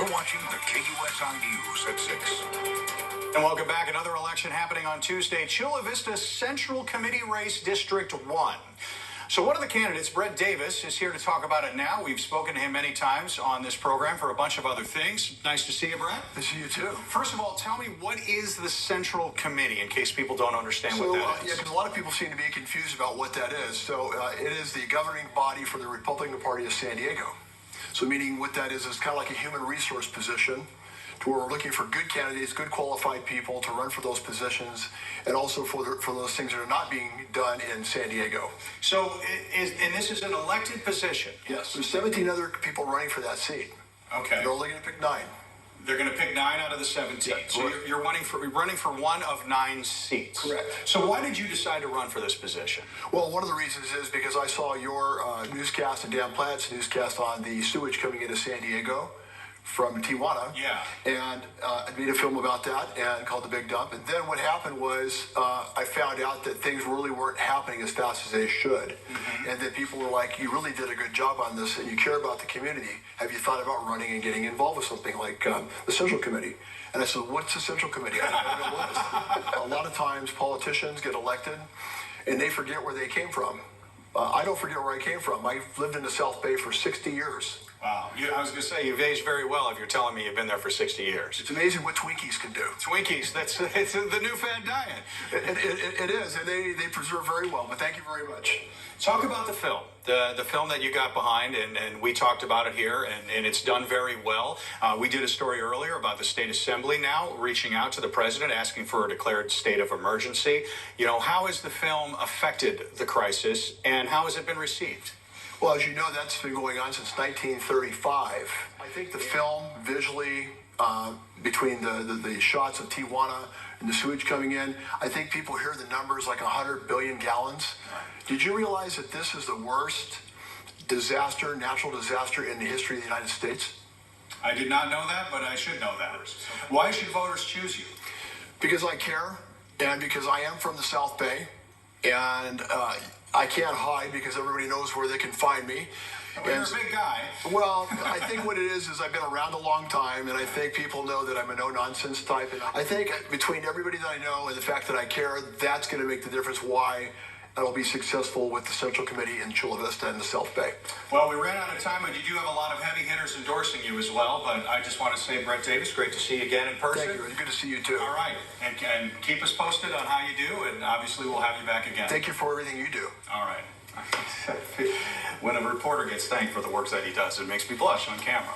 You're watching the KUSI News at 6. And welcome back. Another election happening on Tuesday. Chula Vista Central Committee Race District 1. So one of the candidates, Brett Davis, is here to talk about it now. We've spoken to him many times on this program for a bunch of other things. Nice to see you, Brett. Nice to see you, too. First of all, tell me, what is the Central Committee, in case people don't understand what that is? Yeah, because a lot of people seem to be confused about what that is. So it is the governing body for the Republican Party of San Diego. So meaning what that is kind of like a human resource position, to where we're looking for good candidates, good qualified people to run for those positions, and also for those things that are not being done in San Diego. So, and this is an elected position? Yes. There's 17 other people running for that seat. Okay. They're only going to pick 9. They're going to pick 9 out of the 17. Yeah, so you're running for one of 9 seats. Correct. So why did you decide to run for this position? Well, one of the reasons is because I saw your newscast and Dan Plante's newscast on the sewage coming into San Diego from Tijuana. Yeah. And I made a film about that and called The Big Dump. And then what happened was I found out that things really weren't happening as fast as they should. Mm-hmm. And that people were like, you really did a good job on this and you care about the community. Have you thought about running and getting involved with something like the Central Committee? And I said, what's the Central Committee? I don't know what it is. A lot of times politicians get elected and they forget where they came from. I don't forget where I came from. I've lived in the South Bay for 60 years. Wow. I was going to say, you've aged very well if you're telling me you've been there for 60 years. It's amazing what twinkies can do. Twinkies, it's the new fad diet. It is, and they preserve very well, but thank you very much. Talk about the film, the film that you got behind, and we talked about it here, and it's done very well. We did a story earlier about the state assembly now reaching out to the president, asking for a declared state of emergency. You know, how has the film affected the crisis, and how has it been received? Well, as you know, that's been going on since 1935. I think the film visually, between the shots of Tijuana and the sewage coming in, I think people hear the numbers like 100 billion gallons. Did you realize that this is the worst disaster, natural disaster in the history of the United States? I did not know that, but I should know that. Why should voters choose you? Because I care, and because I am from the South Bay, and I can't hide because everybody knows where they can find me. Well, you're a big guy. Well, I think what it is I've been around a long time, and I think people know that I'm a no-nonsense type. And I think between everybody that I know and the fact that I care, that's going to make the difference why I'll be successful with the Central Committee in Chula Vista and the South Bay. Well, we ran out of time, but you do have a lot of heavy hitters endorsing you as well. But I just want to say, Brett Davis, great to see you again in person. Thank you. It's good to see you, too. All right. And keep us posted on how you do, and obviously we'll have you back again. Thank you for everything you do. All right. When a reporter gets thanked for the work that he does, it makes me blush on camera.